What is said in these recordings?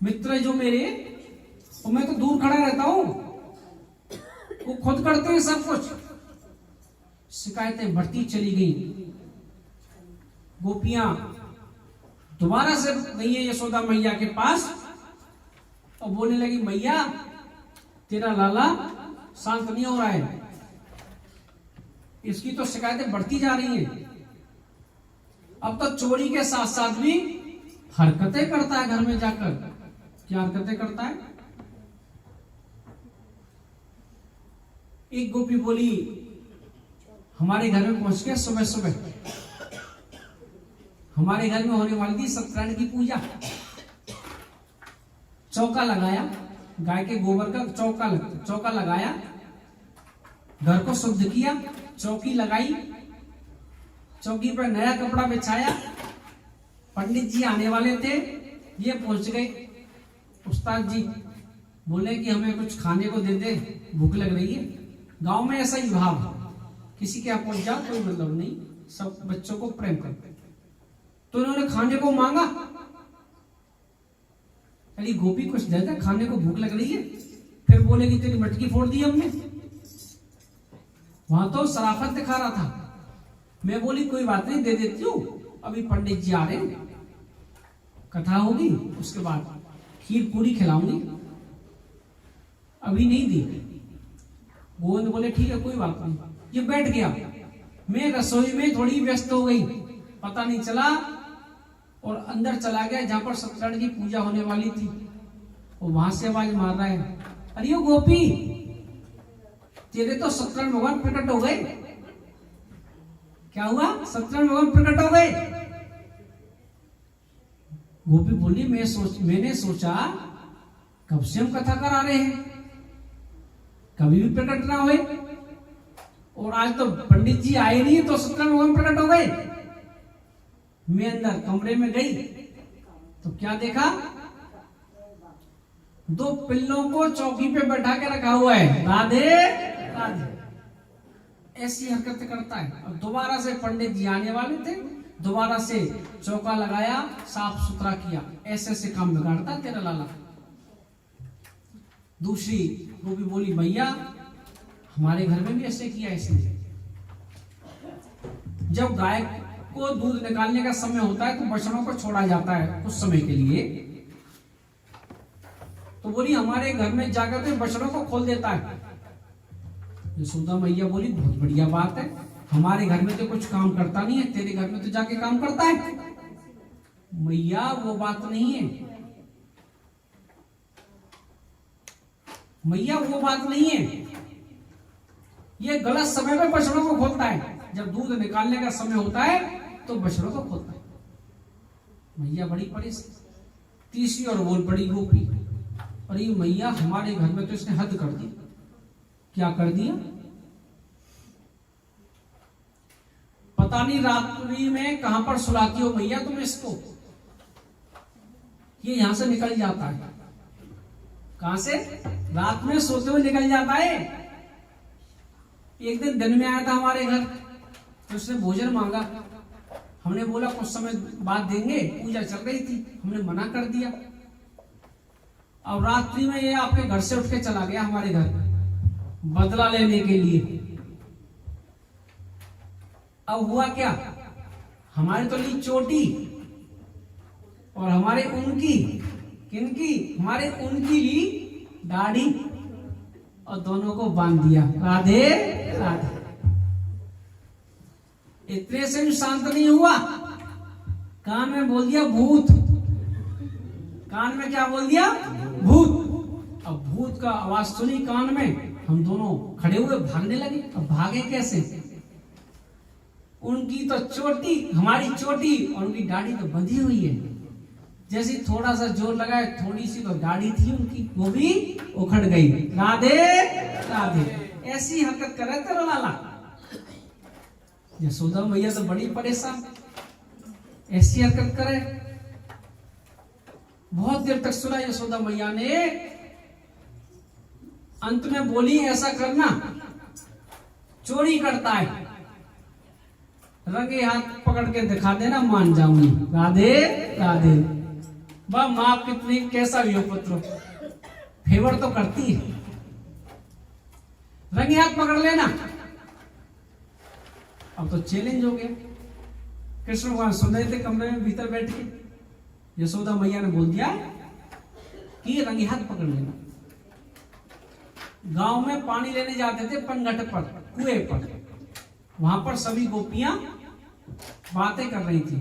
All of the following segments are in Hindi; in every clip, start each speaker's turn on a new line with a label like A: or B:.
A: मित्र है जो मेरे, और मैं तो दूर खड़ा रहता हूं, वो खुद करते हैं सब कुछ। शिकायतें बढ़ती चली गई। गोपियां दोबारा से गई है यशोदा मैया के पास और बोलने लगी, मैया तेरा लाला शांत नहीं हो रहा है, इसकी तो शिकायतें बढ़ती जा रही हैं। अब तो चोरी के साथ साथ भी हरकतें करता है घर में जाकर। क्या हरकतें करता है? एक गोपी बोली, हमारे घर में पहुंच गया सुबह सुबह, हमारे घर में होने वाली थी सत्यनारायण की पूजा। चौका लगाया, गाय के गोबर का चौका लगाया, घर को शुद्ध किया, चौकी लगाई, चौकी पर नया कपड़ा बिछाया। पंडित जी आने वाले थे, ये पहुंच गए। उस्ताद जी बोले कि हमें कुछ खाने को दे दे, भूख लग रही है। गांव में ऐसा ही भाव, किसी के यहाँ पहुंच जाओ कोई मतलब नहीं, सब बच्चों को प्रेम करते। तो उन्होंने खाने को मांगा, अरे गोपी कुछ दे दे, खाने को भूख लग रही है। फिर बोले कि तेरी मटकी फोड़ दी हमने। वहां तो शराफत दिखा रहा था। मैं बोली कोई बात नहीं, दे देती हूँ, अभी पंडित जी आ रहे हैं, कथा होगी, उसके बाद खीर पूरी खिलाऊंगी, अभी नहीं दी। गोविंद बोले ठीक है कोई बात नहीं। ये बैठ गया, मैं रसोई में थोड़ी व्यस्त हो गई, पता नहीं चला, और अंदर चला गया जहां पर सत्यनारायण की पूजा होने वाली थी। और वहां से आवाज मार रहा है, अरे ओ गोपी, तेरे तो सत्यनारायण भगवान प्रकट हो गए। क्या हुआ? सत्यनारायण भगवान प्रकट हो गए। गोपी बोली, मैंने सोचा कब से हम कथा करा रहे हैं, कभी भी प्रकट ना हुए, और आज तो पंडित जी आए नहीं तो सत्यनारायण भगवान प्रकट हो गए। मैं अंदर कमरे में गई तो क्या देखा? दो पिल्लों को चौकी पे बैठा के रखा हुआ है। राधे राधे, ऐसी हरकत करता है। और दोबारा से पंडित जी आने वाले थे, दोबारा से चौका लगाया, साफ सुथरा किया। ऐसे ऐसे काम बिगाड़ता तेरा लाला। दूसरी गोपी बोली, भैया हमारे घर में भी ऐसे किया इसने। जब गाय को दूध निकालने का समय होता है तो बछड़ों को छोड़ा जाता है कुछ समय के लिए, तो बोली हमारे घर में जाकर के बछड़ों को खोल देता है। यशोदा मैया बोली, बहुत बढ़िया बात है, हमारे घर में तो कुछ काम करता नहीं है, तेरे घर में तो जाके काम करता है। मैया वो बात नहीं है, मैया वो बात नहीं है, ये गलत समय पे बछड़ों को खोलता है। जब दूध निकालने का समय होता है तो बछड़ों को खोलता है। मैया बड़ी परेशान। तीसरी और बोल पड़ी गोपी, अरे मैया हमारे घर में तो इसने हद कर दी। क्या कर दिया? पता नहीं रात्रि में कहां पर सुलाती हो मैया तुम इसको, ये यहां से निकल जाता है। कहां से? रात में सोते हुए निकल जाता है। एक दिन में आया था हमारे घर, तो उसने भोजन मांगा। हमने बोला कुछ समय बाद देंगे, पूजा चल रही थी, हमने मना कर दिया। अब रात्रि में ये आपके घर से उठ के चला गया हमारे घर बदला लेने के लिए। अब हुआ क्या? हमारे तो ली चोटी और हमारे उनकी, किनकी? हमारे उनकी ली दाढ़ी और दोनों को बांध दिया। राधे राधे। इतने से भी शांत नहीं हुआ, कान में बोल दिया भूत। कान में क्या बोल दिया? भूत। अब भूत का आवाज सुनी कान में, हम दोनों खड़े हुए भागने लगे। अब भागे कैसे? उनकी तो चोटी, हमारी चोटी और उनकी दाढ़ी तो बंधी हुई है। जैसे थोड़ा सा जोर लगाए, थोड़ी सी तो दाढ़ी थी उनकी, वो भी उखड़ गई। राधे राधे। ऐसी हरकत करे तेरा लाला। यशोदा मैया तो बड़ी परेशान, ऐसी हरकत करे। बहुत देर तक सुना यशोदा मैया ने, अंत में बोली ऐसा करना, चोरी करता है, रंगे हाथ पकड़ के दिखा देना, मान जाऊंगी। राधे राधे। वह माँ कितनी कैसा भी हो पुत्र, फेवर तो करती है। रंगे हाथ पकड़ लेना। अब तो चैलेंज हो गया। कृष्ण भगवान सुन रहे थे कमरे में भीतर बैठ के। यशोदा मैया ने बोल दिया कि रंगे हाथ पकड़ लेना। गांव में पानी लेने जाते थे पनघट पर, कुएं पर। वहां पर सभी गोपियां बातें कर रही थी।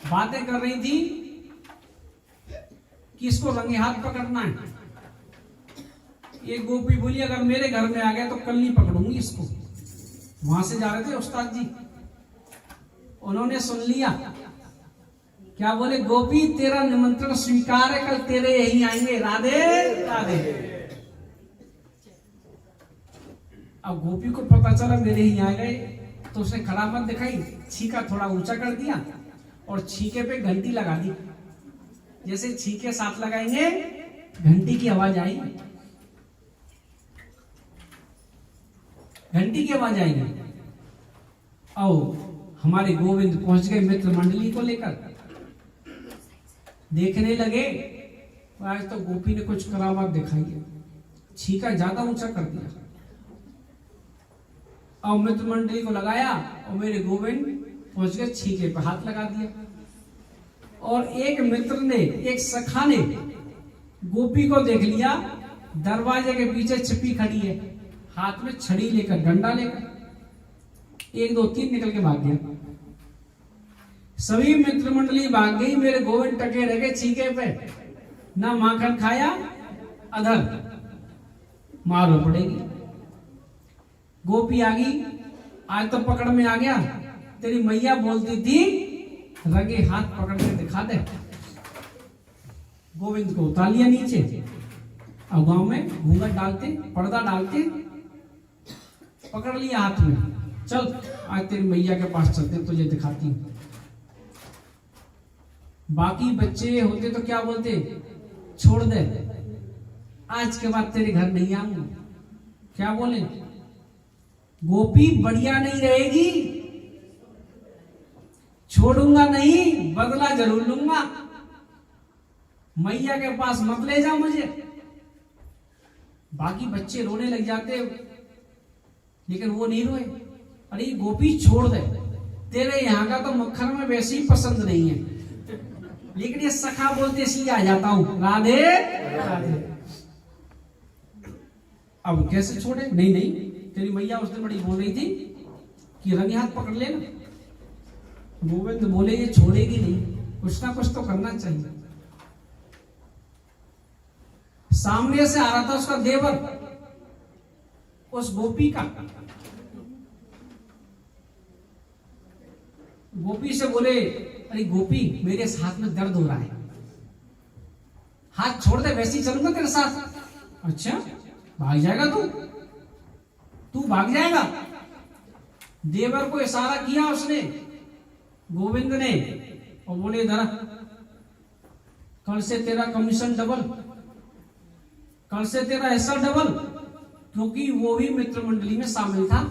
A: बातें कर रही थी कि इसको रंगे हाथ पकड़ना है। एक गोपी बोली अगर मेरे घर में आ गया तो कल नहीं पकड़ूंगी इसको। वहां से जा रहे थे उस्ताद जी, उन्होंने सुन लिया। क्या बोले? गोपी तेरा निमंत्रण स्वीकार है, कल तेरे यही आएंगे। राधे राधे। अब गोपी को पता चला मेरे ही आ गए, तो उसने खड़ा मत दिखाई, छीका थोड़ा ऊंचा कर दिया और छीके पे घंटी लगा दी। जैसे छीके साथ लगाएंगे घंटी की आवाज आएगी, घंटी की आवाज आएगी। आओ हमारे गोविंद पहुंच गए मित्र मंडली को लेकर। देखने लगे आज तो गोपी ने कुछ करामात दिखाई है, छीका ज्यादा ऊंचा कर दिया। और मित्र मंडली को लगाया और मेरे गोविंद पहुंच गए, छीके पर हाथ लगा दिया। और एक मित्र ने, एक सखा ने गोपी को देख लिया, दरवाजे के पीछे छिपी खड़ी है, हाथ में छड़ी लेकर, डंडा लेकर। 1 2 3 निकल के भाग गया। सभी मित्र मंडली भाग गई, मेरे गोविंद टके रह गए छीके पे। ना माखन खाया, अधर मारो पड़ेगी। गोपी आ गई, आज तो पकड़ में आ गया। तेरी मैया बोलती थी रंगे हाथ पकड़ के दिखा दे। गोविंद को उतार लिया नीचे। अब गांव में घूंघट डालते, पर्दा डालते, पकड़ लिया हाथ में। चल आज तेरी मैया के पास चलते, तुझे दिखाती हूं। बाकी बच्चे होते तो क्या बोलते? छोड़ दे, आज के बाद तेरे घर नहीं आऊंगा। क्या बोले? गोपी बढ़िया नहीं रहेगी, छोड़ूंगा नहीं, बदला जरूर लूंगा। मैया के पास मत ले जा मुझे। बाकी बच्चे रोने लग जाते, लेकिन वो नहीं रोए। अरे गोपी छोड़ दे, तेरे यहाँ का तो मक्खन में वैसे ही पसंद नहीं है, लेकिन ये सखा बोलते इसलिए आ जाता हूं। राधे राधे। अब कैसे छोड़े? नहीं नहीं, तेरी मैया उस दिन बड़ी बोल रही थी कि रंगे हाथ पकड़ लेना। गोविंद बोले ये छोड़ेगी नहीं, कुछ ना कुछ तो करना चाहिए। सामने से आ रहा था उसका देवर, उस गोपी का। गोपी से बोले अरे गोपी मेरे हाथ में दर्द हो रहा है, हाथ छोड़ दे, वैसे ही चलूंगा तेरे साथ। अच्छा भाग जाएगा तू भाग जाएगा। देवर को इशारा किया उसने, गोविंद ने, और बोले धरा कल से तेरा कमीशन डबल, कल से तेरा हिस्सा डबल, क्योंकि वो भी मित्र मंडली में शामिल था।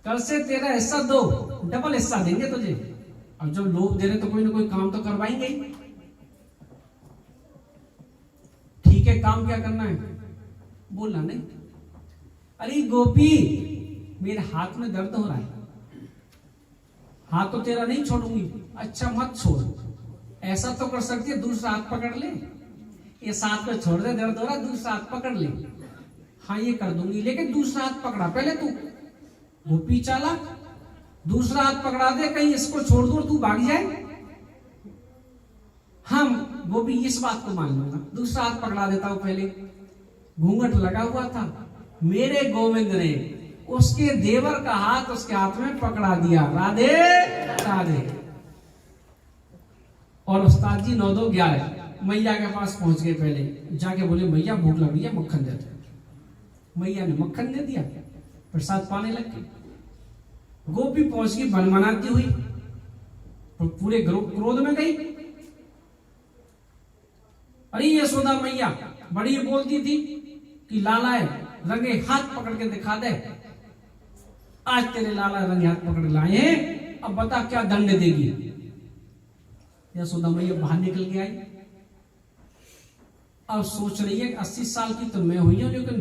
A: कल से तेरा हिस्सा 2, डबल हिस्सा देंगे तुझे। अब जब लोग दे रहे तो कोई ना कोई काम तो करवाएंगे। ठीक है, काम क्या करना है? बोलना नहीं। अरे गोपी मेरे हाथ में दर्द हो रहा है, हाथ तो तेरा नहीं छोड़ूंगी। अच्छा मत छोड़, ऐसा तो कर सकती है दूसरा हाथ पकड़ ले, ये साथ में छोड़ दे, दर्द हो रहा, दूसरा हाथ पकड़ ले। हाँ ये कर दूंगी, लेकिन दूसरा हाथ पकड़ा पहले तू। गोपी चाला, दूसरा हाथ पकड़ा दे, कहीं इसको छोड़ दो तू भाग जाए। हम गोपी इस बात को मान लूंगा, दूसरा हाथ पकड़ा देता हूं। पहले घूंघट लगा हुआ था, मेरे गोविंद ने उसके देवर का हाथ उसके हाथ में पकड़ा दिया। राधे राधे। और उस्ताद जी 9 2 11 मैया के पास पहुंच गए। पहले जाके बोले मैया भूख लग रही है, मक्खन दे दो। मैया ने मक्खन दे दिया, प्रसाद पाने लग गए। गोपी पहुंच गई मनमनाती हुई, पूरे क्रोध में गई। अरे यशोदा मैया बड़ी बोलती थी कि लाला रंगे हाथ पकड़ के दिखा दे। आज तेरे लाला रंगे हाथ पकड़ लाए हैं, अब बता क्या दंड देगी। यशोदा मैया बाहर निकल के आई। अब सोच रही है 80 साल की तो मैं हुई हूं, लेकिन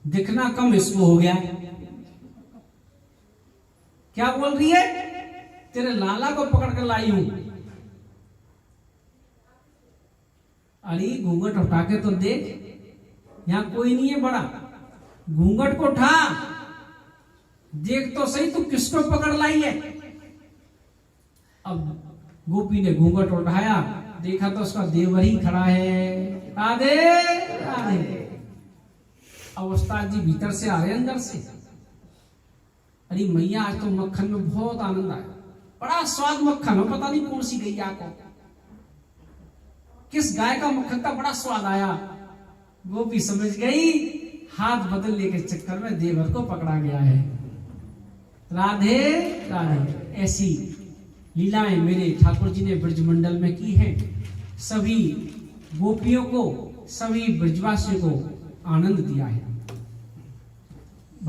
A: दिखना कम इसको हो गया। क्या बोल रही है? तेरे लाला को पकड़ कर लाई हूं। अरे घूंघट उठा के तो देख, यहां कोई नहीं है बड़ा। घूंघट को उठा, देख तो सही तू किसको पकड़ लाई है। अब गोपी ने घूंघट उठाया, देखा तो उसका देवर ही खड़ा है। राधे राधे। अब उस्ताद जी भीतर से आ रहे अंदर से। अरे मैया आज तो मक्खन में बहुत आनंद आया, बड़ा स्वाद मक्खन हो, पता नहीं कौन सी गैया को, किस गाय का मक्खन का बड़ा स्वाद आया। गोपी समझ गई हाथ बदलने के चक्कर में देवर को पकड़ा गया है। राधे राधे। ऐसी लीलाएं मेरे ठाकुर जी ने ब्रजमंडल में की हैं। सभी गोपियों को, सभी ब्रजवासियों को आनंद दिया है।